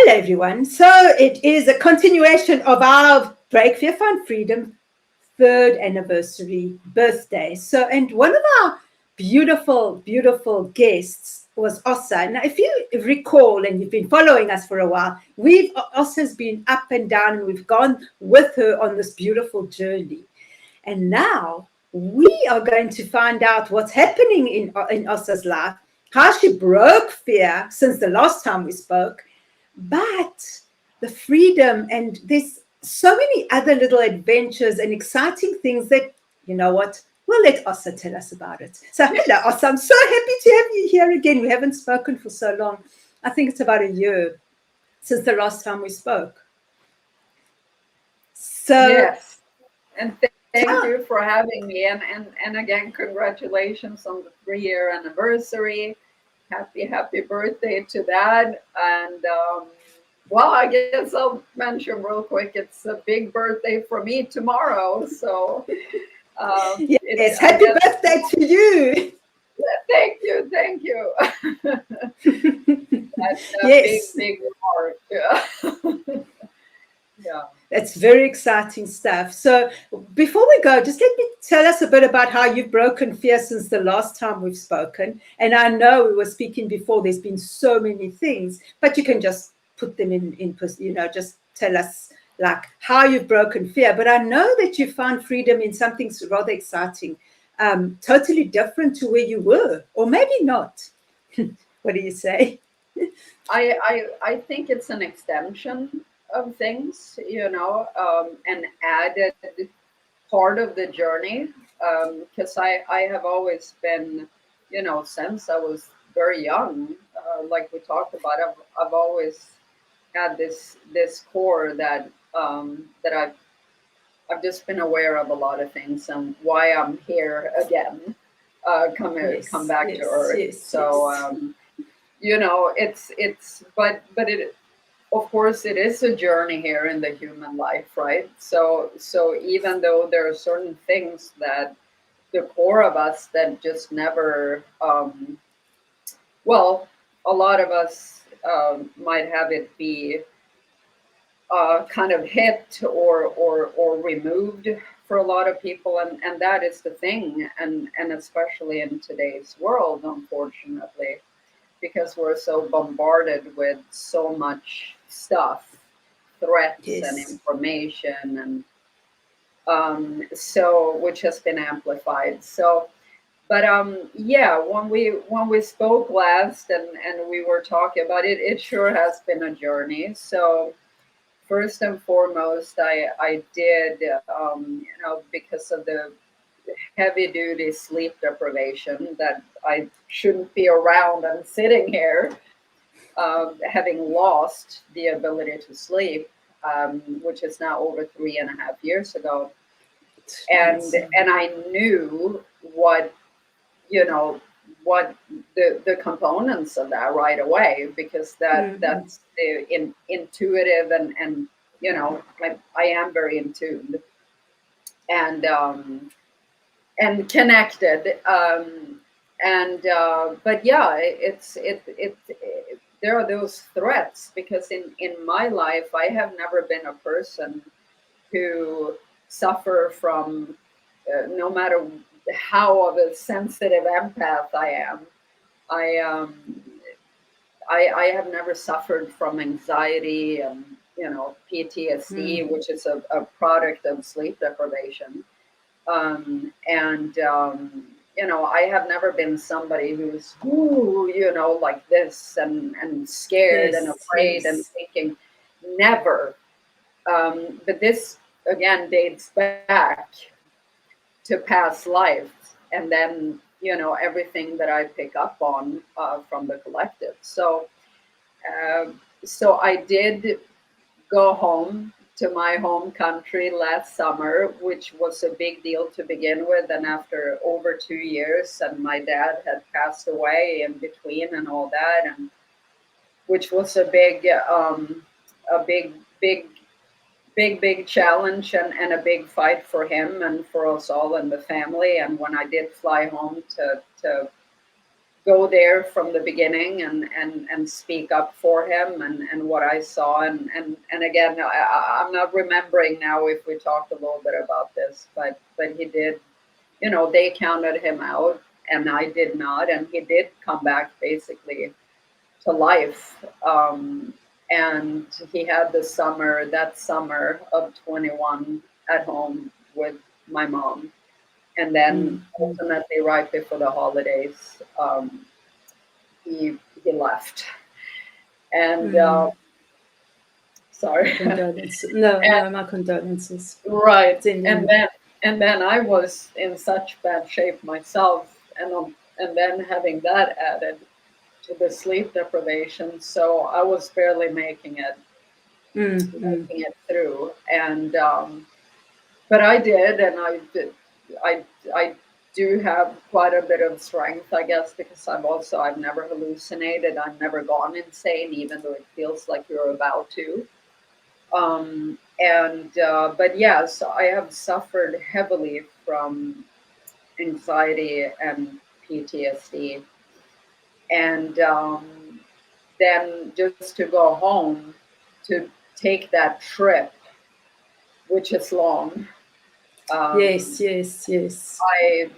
Hello, everyone. So it is a continuation of our Break Fear Find Freedom third anniversary birthday. So, and one of our beautiful, beautiful guests was Osa. Now, if you recall, and you've been following us for a while, Osa's been up and down, and we've gone with her on this beautiful journey. And now we are going to find out what's happening in Osa's life, how she broke fear since the last time we spoke, but the freedom, and there's so many other little adventures and exciting things that, you know what, we'll let Osa tell us about it. So hello, Osa. I'm so happy to have you here again. We haven't spoken for so long. I think it's about a year since the last time we spoke. So yes, and thank you for having me. And again, congratulations on the 3-year anniversary. Happy birthday to that. And well, I guess I'll mention real quick, it's a big birthday for me tomorrow. So yes, happy birthday to you. Thank you. That's a Yes. big heart. Yeah. Yeah. That's very exciting stuff. So before we go, just let me tell us a bit about how you've broken fear since the last time we've spoken. And I know we were speaking before, there's been so many things, but you can just put them in just tell us like how you've broken fear. But I know that you found freedom in something rather exciting, totally different to where you were, or maybe not. What do you say? I think it's an extension of things, an added part of the journey. Because I have always been, since I was very young, like we talked about, I've always had this core that that I've just been aware of a lot of things and why I'm here again, come back to Earth. So it's but it, of course, it is a journey here in the human life, right? So even though there are certain things that the core of us that just never well, a lot of us might have it be kind of hit or removed for a lot of people, and that is the thing, and especially in today's world, unfortunately, because we're so bombarded with so much stuff, threats and Yes. information, and so which has been amplified. So, but yeah, when we spoke last and we were talking about it, it sure has been a journey. So first and foremost, I did because of the heavy duty sleep deprivation that I shouldn't be around and sitting here, having lost the ability to sleep, which is now over 3.5 years ago. And I knew what, what the components of that right away, because that's the intuitive and I am very in tune and connected, but yeah, there are those threats, because in my life I have never been a person who suffer from no matter how of a sensitive empath I am, I I have never suffered from anxiety and PTSD, which is a product of sleep deprivation. And I have never been somebody who's like this and scared and afraid and thinking, never. But this again dates back to past lives, and then everything that I pick up on from the collective. So I did go home to my home country last summer, which was a big deal to begin with. And after over 2 years, and my dad had passed away in between and all that, and which was a big challenge and a big fight for him and for us all in the family. And when I did fly home to go there from the beginning and speak up for him and what I saw. And again, I'm not remembering now if we talked a little bit about this, but he did, they counted him out and I did not. And he did come back basically to life. And he had that summer of 21 at home with my mom. And then ultimately, right before the holidays, he left. And sorry. Condolences. No, And, no, my condolences. right. Genuine. And then I was in such bad shape myself, and then having that added to the sleep deprivation, so I was barely making it through. And but I did, and I do have quite a bit of strength, I guess, because I've never hallucinated, I've never gone insane, even though it feels like you're about to. And but yes, I have suffered heavily from anxiety and PTSD, and then just to go home to take that trip, which is long. Yes, Um, yes, yes.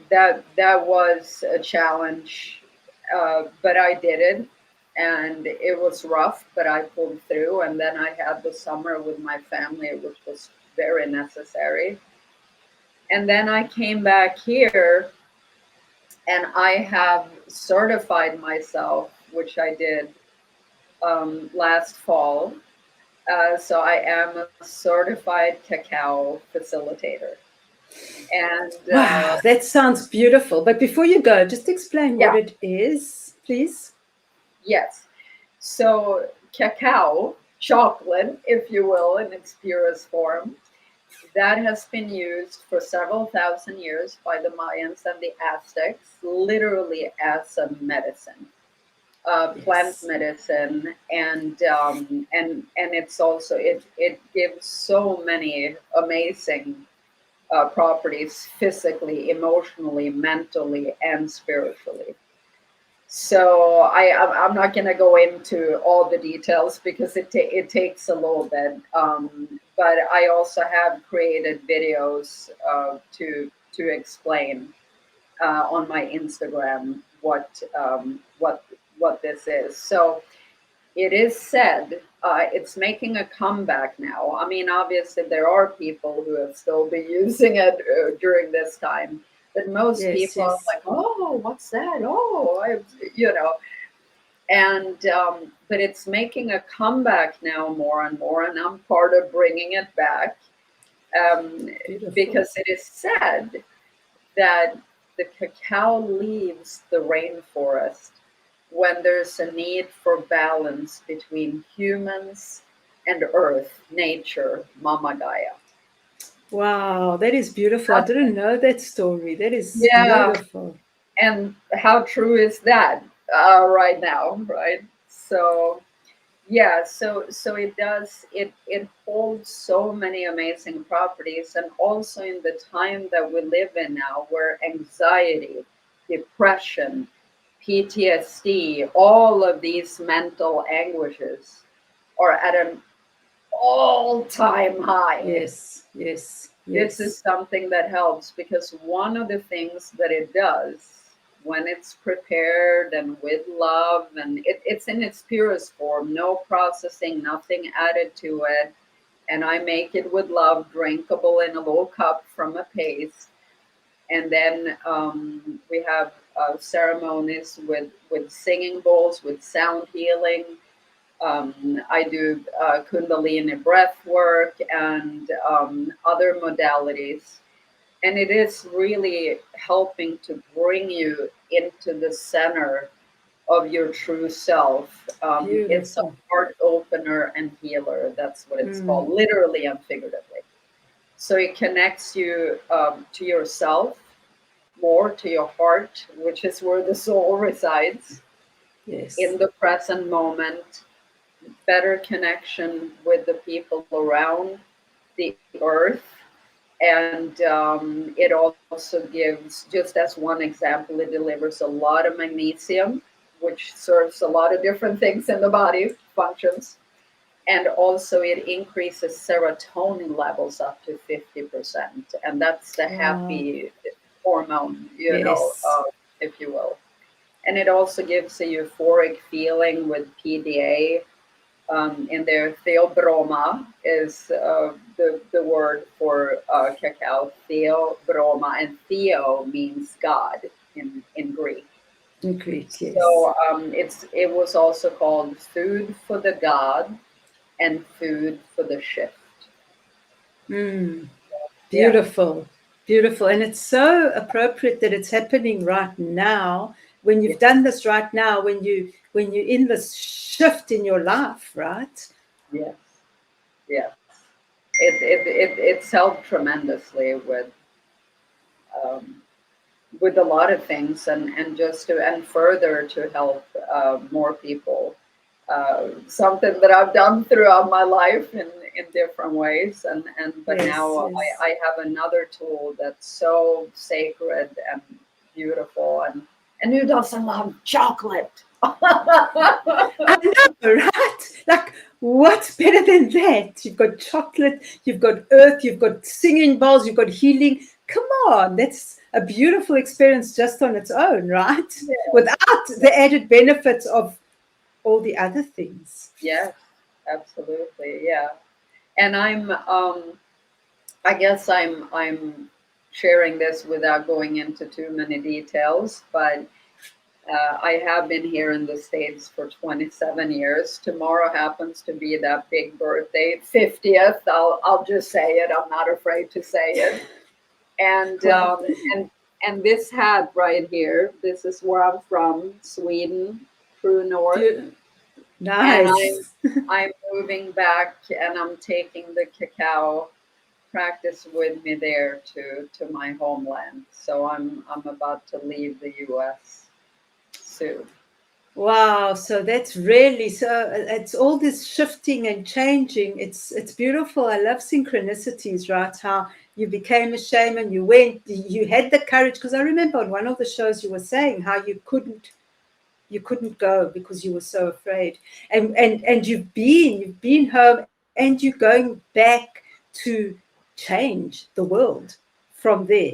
that was a challenge, but I did it, and it was rough, but I pulled through. And then I had the summer with my family, which was very necessary. And then I came back here, and I have certified myself, which I did last fall. So I am a certified cacao facilitator. And Wow, that sounds beautiful. But before you go, just explain what yeah, it is, please. yes. So cacao, chocolate, if you will, in its purest form, that has been used for several thousand years by the Mayans and the Aztecs, literally as a medicine, plant Yes. medicine, and it's also it gives so many amazing properties physically, emotionally, mentally, and spiritually. So I'm not going to go into all the details because it takes a little bit. But I also have created videos to explain on my Instagram what this is. So it is said it's making a comeback now. I mean, obviously, there are people who have still been using it during this time, but most Yes, people are yes. like, "Oh, what's that? Oh, you know." And but it's making a comeback now more and more, and I'm part of bringing it back Beautiful. because it is said that the cacao leaves the rainforest when there's a need for balance between humans and earth, nature, Mama Gaia. Wow, that is beautiful. I That's, didn't know that story. That is yeah, beautiful. and how true is that right now, right? So yeah, so it holds so many amazing properties, and also in the time that we live in now, where anxiety, depression, PTSD, all of these mental anguishes are at an all-time high. Yes, yes, This is yes. something that helps, because one of the things that it does when it's prepared and with love, and it's in its purest form, no processing, nothing added to it, and I make it with love, drinkable in a little cup from a paste. And then we have ceremonies with singing bowls, with sound healing. I do Kundalini breath work and other modalities. And it is really helping to bring you into the center of your true self. It's a Beautiful. heart opener and healer. That's what it's called, Mm, literally and figuratively. So it connects you to yourself, more to your heart, which is where the soul resides, yes. in the present moment, better connection with the people around the earth, And it also gives, just as one example, it delivers a lot of magnesium, which serves a lot of different things in the body functions. And also it increases serotonin levels up to 50%. And that's the Wow. happy hormone, Yes. if you will. And it also gives a euphoric feeling with PDA in there. Theobroma is the word for cacao. Theobroma, and theo means God in Greek. In Greek, yes. So it was also called food for the god and food for the shift. Mm. Yeah, Beautiful, beautiful. And it's so appropriate that it's happening right now, when yeah, you've done this right now, when you're in this shift in your life, right? yes, yes. It's helped tremendously um, with a lot of things, and just to and further to help more people. Something that I've done throughout my life in different ways, and but Yes, now yes. I have another tool that's so sacred and beautiful, and who doesn't love chocolate? I know, right? Like, what's better than that? You've got chocolate, you've got earth, you've got singing bowls, you've got healing. Come on, that's a beautiful experience just on its own, right? Yes, Without the added benefits of all the other things. yes, absolutely, yeah. And I guess I'm sharing this without going into too many details, but I have been here in the States for 27 years. Tomorrow happens to be that big birthday, 50th. I'll just say it. I'm not afraid to say it. And Well, and this hat right here, this is where I'm from, Sweden, true north. And nice. I'm moving back, and I'm taking the cacao practice with me there to my homeland. So I'm about to leave the US soon. Wow, so that's really so. It's all this shifting and changing. It's beautiful. I love synchronicities, right? How you became a shaman, you went, you had the courage. Because I remember on one of the shows you were saying how you couldn't go because you were so afraid, and you've been home, and you're going back to change the world from there.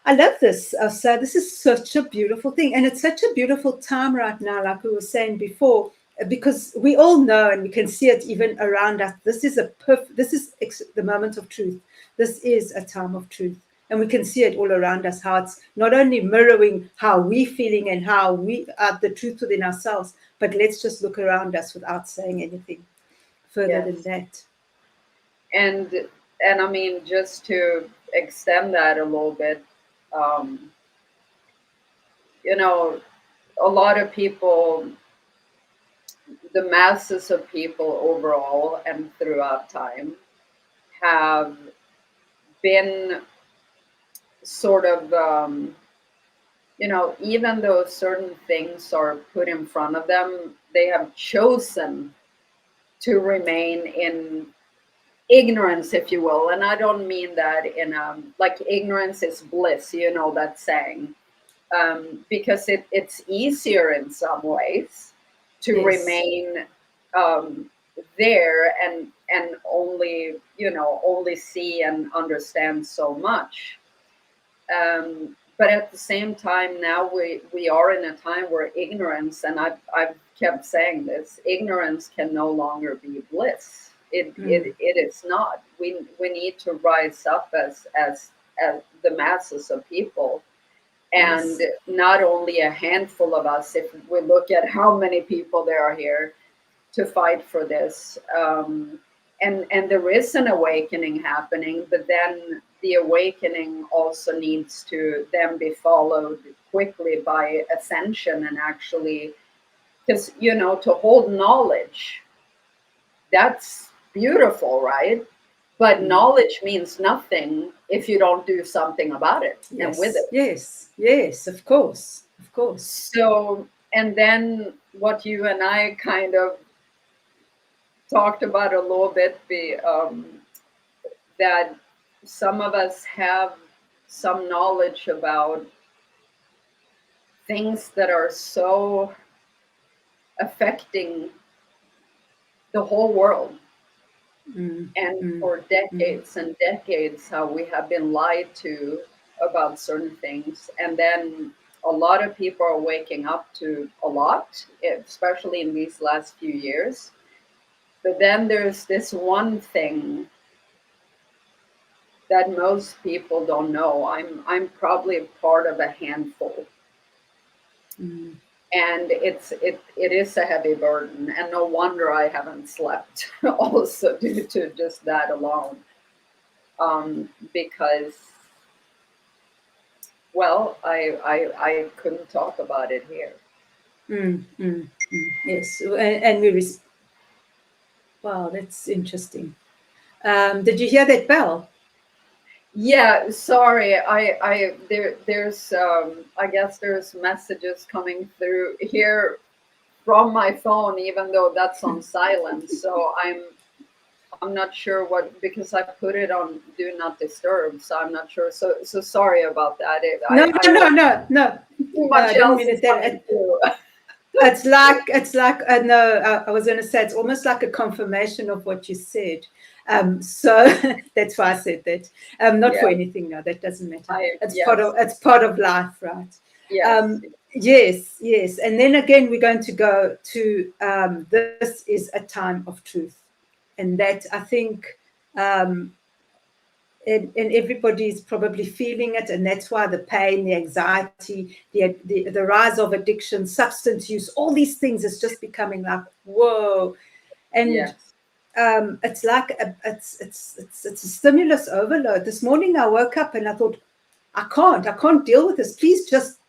I love this, Elsa. This is such a beautiful thing. And it's such a beautiful time right now, like we were saying before, because we all know and we can see it even around us. This is the moment of truth. This is a time of truth. And we can see it all around us, how it's not only mirroring how we're feeling and how we are the truth within ourselves, but let's just look around us without saying anything further than Yes. that. and and I mean, just to extend that a little bit, um, you know, a lot of people, the masses of people overall and throughout time, have been sort of, even though certain things are put in front of them, they have chosen to remain in ignorance, if you will. And I don't mean that in like ignorance is bliss, that saying, because it's easier in some ways to Yes. remain um, there and only see and understand so much. But at the same time, now we are in a time where ignorance, and I've kept saying this, ignorance can no longer be bliss. Mm. It is not. We need to rise up as the masses of people, and Yes. not only a handful of us. If we look at how many people there are here to fight for this, and there is an awakening happening, but then the awakening also needs to then be followed quickly by ascension, and actually, because to hold knowledge, that's beautiful, right? But Mm. knowledge means nothing if you don't do something about it and with Yes. it. Yes. Yes. Of course. Of course. So, and then what you and I kind of talked about a little bit, that some of us have some knowledge about things that are so affecting the whole world. And for decades and decades, how we have been lied to about certain things. And then a lot of people are waking up to a lot, especially in these last few years. But then there's this one thing that most people don't know. I'm probably part of a handful. And it is a heavy burden, and no wonder I haven't slept also due to just that alone. Because, well, I couldn't talk about it here. Yes, and wow, that's interesting. Did you hear that bell? Yeah, sorry. There's I guess there's messages coming through here from my phone, even though that's on silent. So I'm not sure what, because I put it on do not disturb. So I'm not sure. So sorry about that. No, Too I much didn't else mean is it that. coming through. It's like no, I was going to say it's almost like a confirmation of what you said. So that's why I said that. Not for Yeah. anything, no, that doesn't matter. Yes. It's part of life, right? Yes. Yes. And then again, we're going to go to this is a time of truth, and that I think. And everybody's probably feeling it, and that's why the pain, the anxiety, the rise of addiction, substance use, all these things is just becoming like whoa, and Yes. it's like it's a stimulus overload. This morning I woke up and I thought, I can't deal with this. Please just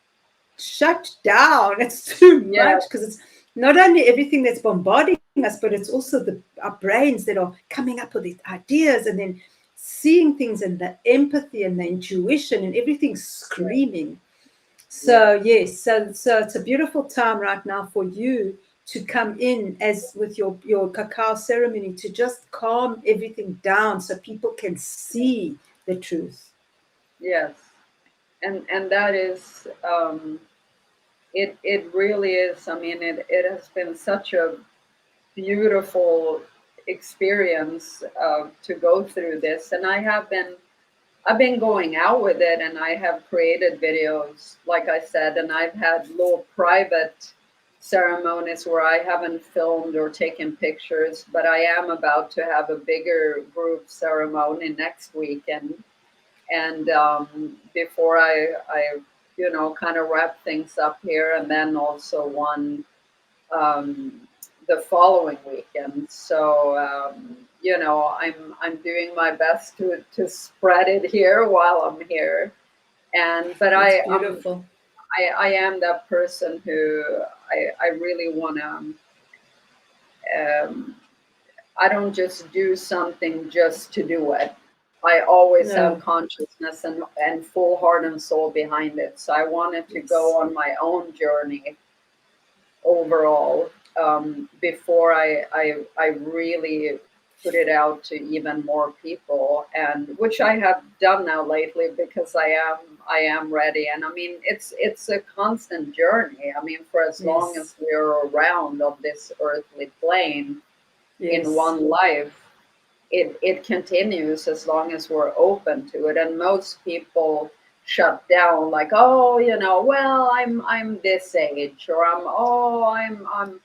shut down. It's too much, Yes. because it's not only everything that's bombarding us, but it's also our brains that are coming up with these ideas, and then seeing things, and the empathy and the intuition and everything screaming. So yes, so it's a beautiful time right now for you to come in as with your cacao ceremony, to just calm everything down so people can see the truth. Yes. And that is it really is. I mean, it has been such a beautiful experience to go through this, and I've been going out with it, and I have created videos, like I said, and I've had little private ceremonies where I haven't filmed or taken pictures, but I am about to have a bigger group ceremony next weekend. And before I kind of wrap things up here, and then also one um, the following weekend. So I'm doing my best to spread it here while I'm here. And but It's I beautiful. I am that person who I really want to. Um, I don't just do something just to do it. I always have No. consciousness and full heart and soul behind it. So I wanted to Yes. go on my own journey overall before I really put it out to even more people, and which I have done now lately, because I am ready. And I mean, it's a constant journey. I mean, for as long Yes. as we're around on this earthly plane in Yes. one life, it continues as long as we're open to it. And most people shut down, like, oh, well, I'm this age, or I'm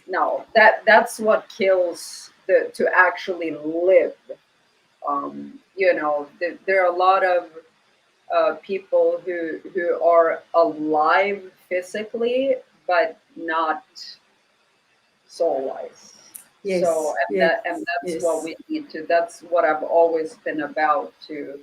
no, that's what kills the to actually live. There are a lot of people who are alive physically, but not soul wise. So, Yes. Yes. and that's what Yes. we need to. That's what I've always been about, to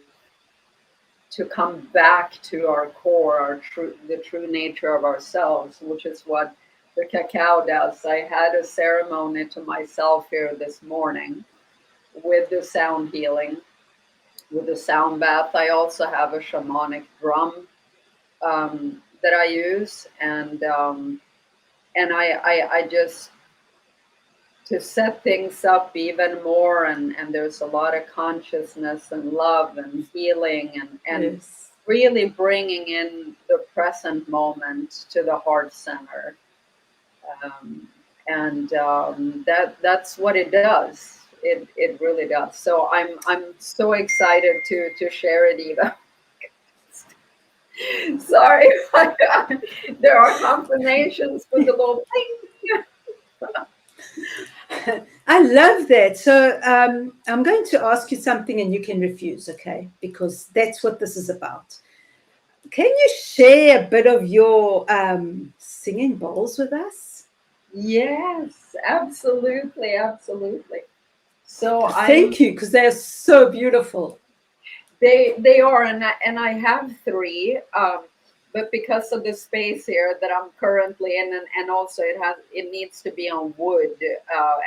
come back to our core, the true nature of ourselves, which is what the cacao does. I had a ceremony to myself here this morning with the sound healing, with the sound bath. I also have a shamanic drum that I use, and I just set things up even more, and there's a lot of consciousness and love and healing, and Yes. really bringing in the present moment to the heart center. um, and that's what it does. It really does. So I'm so excited to share it, Eva. Sorry, there are confirmations with the little thing. I love that. So I'm going to ask you something and you can refuse, okay? Because that's what this is about. Can you share a bit of your singing bowls with us? Yes, absolutely, absolutely. So Thank you, because they're so beautiful. they are, and I have three, but because of the space here that I'm currently in, and also it needs to be on wood,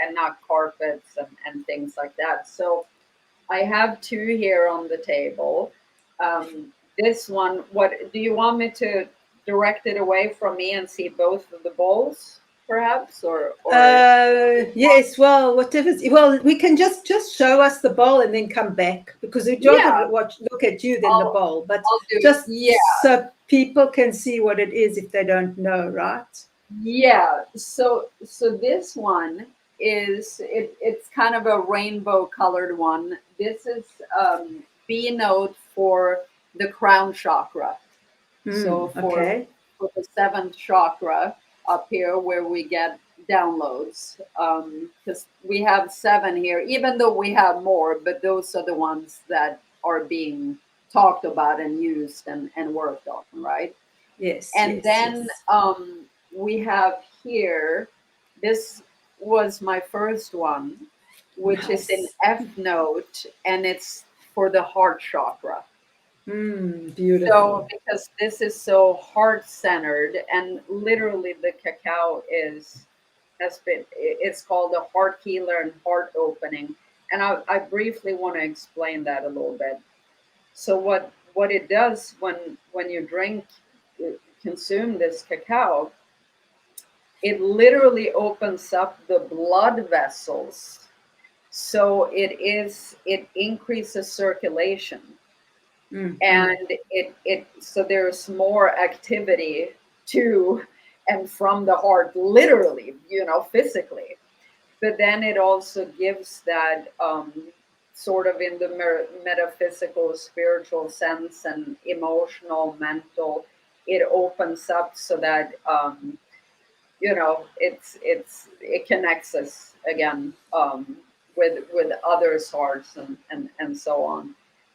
and not carpets and things like that. So I have two here on the table. This one, what do you want me to direct it away from me and see both of the bowls, perhaps, or Yes, well, whatever. Well, we can just show us the bowl and then come back because we'd rather yeah, look at you than the I'll bowl. But I'll do it. just Yeah. so people can see what it is if they don't know, right? Yeah, so this one it's kind of a rainbow colored one. This is B note for the crown chakra. So Okay. for the seventh chakra up here where we get downloads, because we have seven here, even though we have more, but those are the ones that are being talked about and used and worked on, right? Yes, And yes, then yes. we have here, this was my first one, which is in Nice. F note, and it's for the heart chakra. So, Beautiful. because this is so heart centered, and literally the cacao it's called a heart healer and heart opening. And I briefly want to explain that a little bit. So what it does when you consume this cacao, it literally opens up the blood vessels. So it increases circulation, Mm. and it so there's more activity to and from the heart, literally, physically. But then it also gives that, sort of in the metaphysical, spiritual sense, and emotional, mental. It opens up so that, it connects us again, with others' hearts, and so on.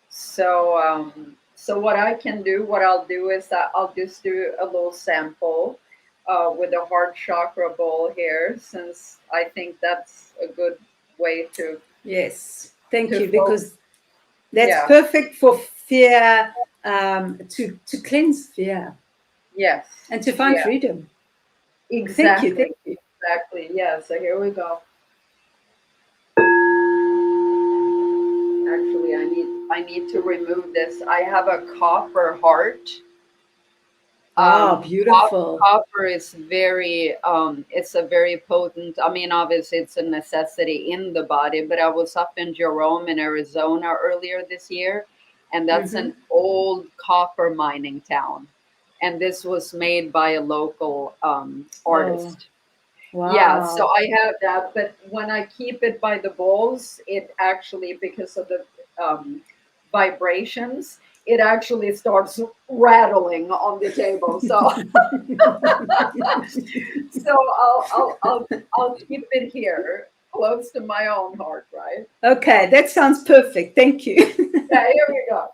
So what I'll do is that I'll just do a little sample, with the heart chakra bowl here, since I think that's a good way Yes. Thank to you, focus. because that's Yeah. perfect for fear, to cleanse fear Yes. and to find Yeah. freedom. Thank you. Exactly. Exactly. Yeah. So here we go. Actually, I need to remove this. I have a copper heart. Oh, Um, beautiful. Copper is it's a very potent. I mean, obviously, it's a necessity in the body. But I was up in Jerome in Arizona earlier this year, and that's Hmm. an old copper mining town. And this was made by a local, Oh, artist. Yeah, so wow. I have that, but when I keep it by the bowls, it actually, because of the, vibrations, it actually starts rattling on the table. So, so I'll keep it here, close to my own heart, right? Okay, that sounds perfect. Thank you. Yeah, here we go.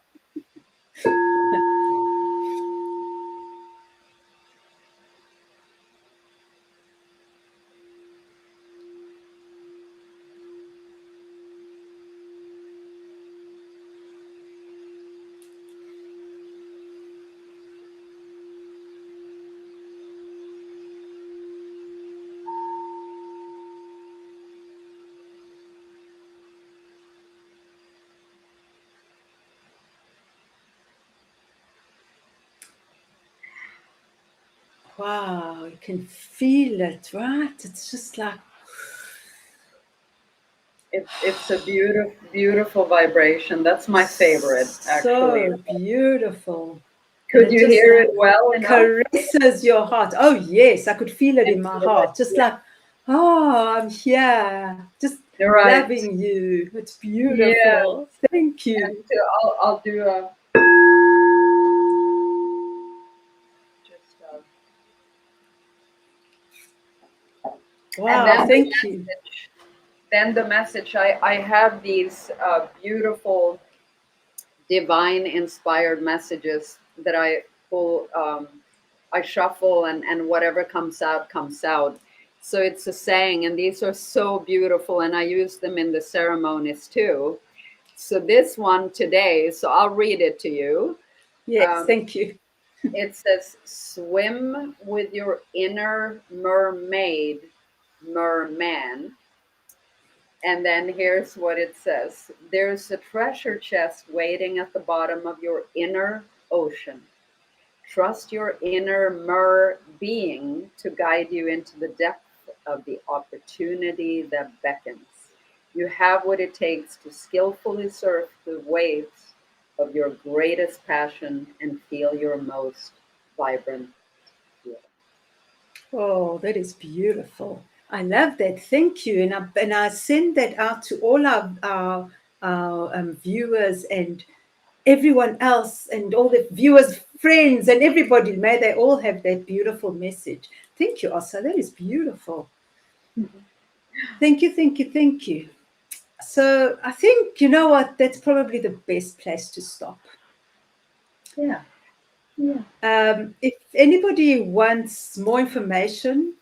Wow, you can feel it, right? It's just like It's a beautiful vibration. That's my favorite, actually. So beautiful. And Could it you just hear it like well enough? caresses your heart. Oh, yes, I could feel it in my heart. Just Yeah, like, oh, I'm here. Just you're right. loving you. It's Yes, beautiful. Thank and you. so I'll do a just and Wow, thank you. then the message. I have these beautiful divine inspired messages that I pull. I shuffle, and whatever comes out comes out. So it's a saying, and these are so beautiful, and I use them in the ceremonies too. So this one today, so I'll read it to you. Yes, Um, thank you. it says, "Swim with your inner mermaid, merman." And then here's what it says: "There's a treasure chest waiting at the bottom of your inner ocean. Trust your inner mer being to guide you into the depth of the opportunity that beckons. You have what it takes to skillfully surf the waves of your greatest passion and feel your most vibrant feeling." Oh, that is beautiful. I love that. Thank you. And I send that out to all our viewers and everyone else and all the viewers, friends, and everybody. May they all have that beautiful message. Thank you, Osa. That is beautiful. Thank you, thank you, thank you. So I think, you know what, that's probably the best place to stop. Yeah. Yeah. If anybody wants more information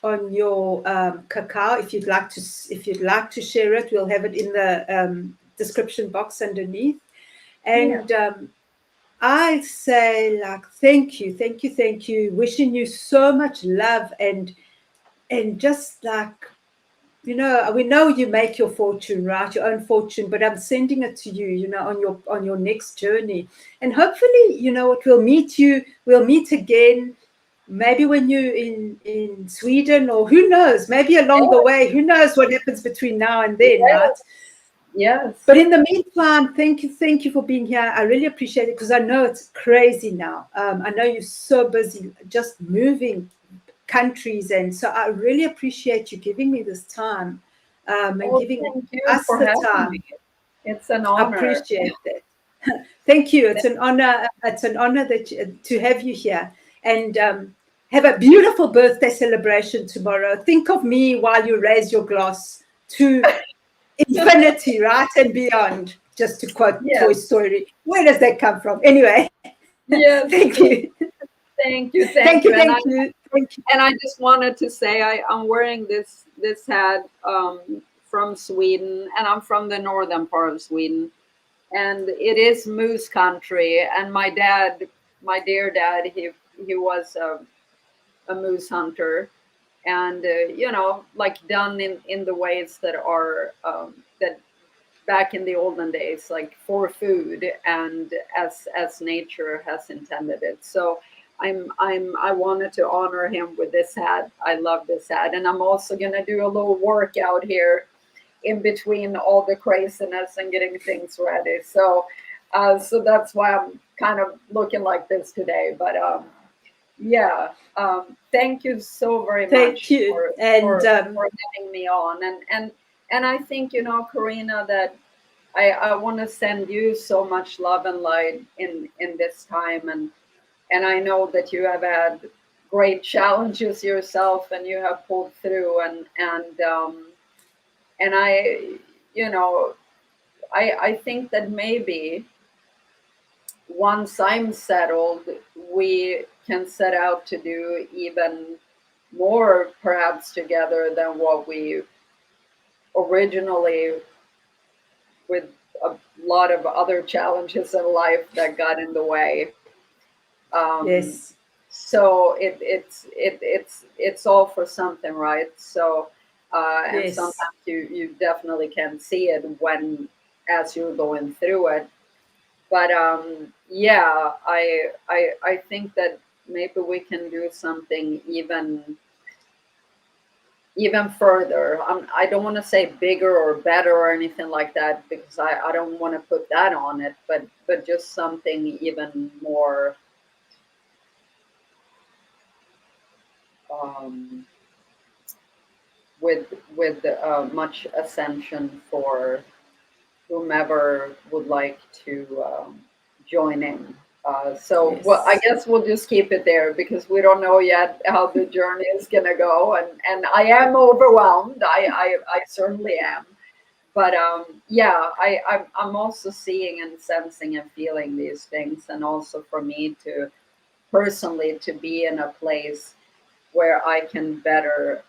on your cacao, if you'd like to share it, we'll have it in the description box underneath. Yeah. And I say, like, thank you, thank you, thank you. Wishing you so much love and just like, we know you make your fortune, right? Your own fortune, but I'm sending it to you, on your next journey. And hopefully, what we'll meet again, maybe when you're in Sweden, or who knows, maybe along the way, who knows what happens between now and then, Yes. right? Yes. But in the meantime, thank you for being here. I really appreciate it because I know it's crazy now. I know you're so busy just moving countries, and so I really appreciate you giving me this time, and Oh, giving thank you us for the having me. time. It's an I honor. appreciate that. Thank you. It's an honor. It's an honor to have you here, and have a beautiful birthday celebration tomorrow. Think of me while you raise your glass to infinity, right, and beyond. Just to quote Toy Yes. Story. Where does that come from? Anyway, Yes. thank you, Thank you. thank Thank you, you. thank you, thank you. And I just wanted to say I'm wearing this hat from Sweden, and I'm from the northern part of Sweden, and it is moose country. And my dear dad, he was a moose hunter, and like done in the ways that are that back in the olden days, like for food and as nature has intended it. So I wanted to honor him with this hat. I love this hat, and I'm also gonna do a little workout here in between all the craziness and getting things ready. So that's why I'm kind of looking like this today. But yeah, thank you so very Thank much you. And for having me on. And I think, Carina, that I want to send you so much love and light in this time, and I know that you have had great challenges yourself, and you have pulled through, and you know I think that maybe once I'm settled, we can set out to do even more, perhaps together, than what we originally, with a lot of other challenges in life that got in the way. Um, yes, so it's all for something, right? So and yes. sometimes you definitely can see it when as you're going through it. But yeah, I think that maybe we can do something even further. I don't want to say bigger or better or anything like that, because I don't want to put that on it, but just something even more um, with much ascension for whomever would like to join in. So, well, I Yes. guess we'll just keep it there, because we don't know yet how the journey is going to go, and I am overwhelmed. I certainly am. But yeah, I'm also seeing and sensing and feeling these things, and also for me to personally to be in a place where I can better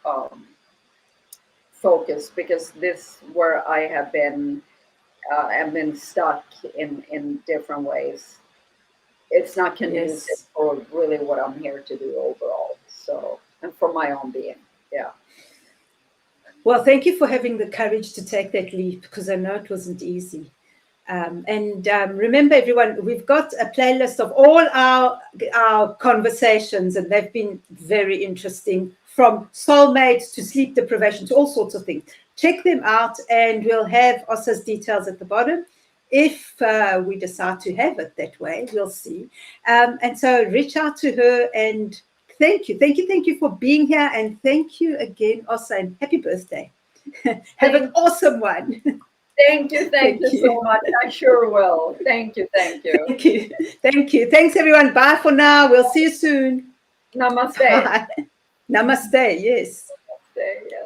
focus, because this where I have been stuck in different ways. It's not conducive Yes. for really what I'm here to do overall. So, and for my own being, yeah. Well, thank you for having the courage to take that leap, because I know it wasn't easy. And remember, everyone, we've got a playlist of all our conversations, and they've been very interesting, from soulmates to sleep deprivation to all sorts of things. Check them out, and we'll have Osa's details at the bottom. If we decide to have it that way, we'll see. And so reach out to her, and thank you. Thank you for being here. And thank you again, Osa, and happy birthday. Have an Thank, awesome one. thank Thank you so you. much. I sure will. Thank you, thank you. Thank you. Thank you. Thanks, everyone. Bye for now. We'll see you soon. Namaste. Bye. Namaste. Yes. Namaste. Yeah.